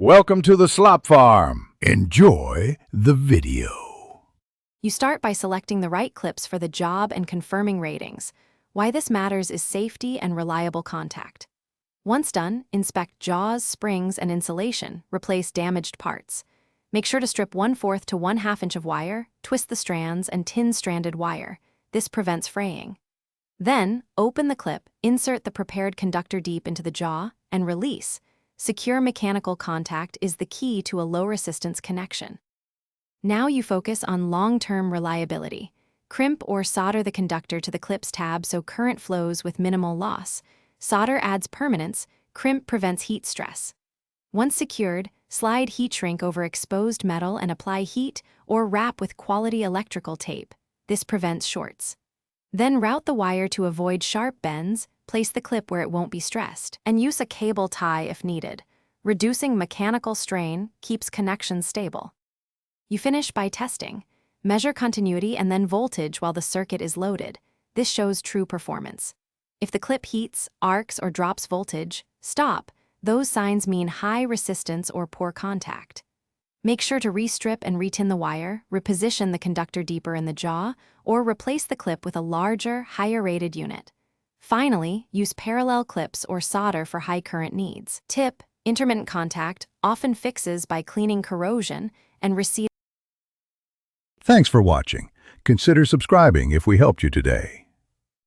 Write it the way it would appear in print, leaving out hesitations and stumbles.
Welcome to the Slop Farm. Enjoy the video. You start by selecting the right clips for the job and confirming ratings. Why this matters is safety and reliable contact. Once done, inspect jaws, springs, and insulation. Replace damaged parts. Make sure to strip 1/4 to 1/2 inch of wire, twist the strands, and tin stranded wire. This prevents fraying. Then, open the clip, insert the prepared conductor deep into the jaw, and release. Secure mechanical contact is the key to a low-resistance connection. Now you focus on long-term reliability. Crimp or solder the conductor to the clip's tab so current flows with minimal loss. Solder adds permanence, crimp prevents heat stress. Once secured, slide heat shrink over exposed metal and apply heat or wrap with quality electrical tape. This prevents shorts. Then route the wire to avoid sharp bends, place the clip where it won't be stressed, and use a cable tie if needed. Reducing mechanical strain keeps connections stable. You finish by testing. Measure continuity and then voltage while the circuit is loaded. This shows true performance. If the clip heats, arcs, or drops voltage, stop. Those signs mean high resistance or poor contact. Make sure to restrip and retin the wire, reposition the conductor deeper in the jaw, or replace the clip with a larger, higher-rated unit. Finally, use parallel clips or solder for high current needs. Tip: intermittent contact often fixes by cleaning corrosion and receive. Thanks for watching. Consider subscribing if we helped you today.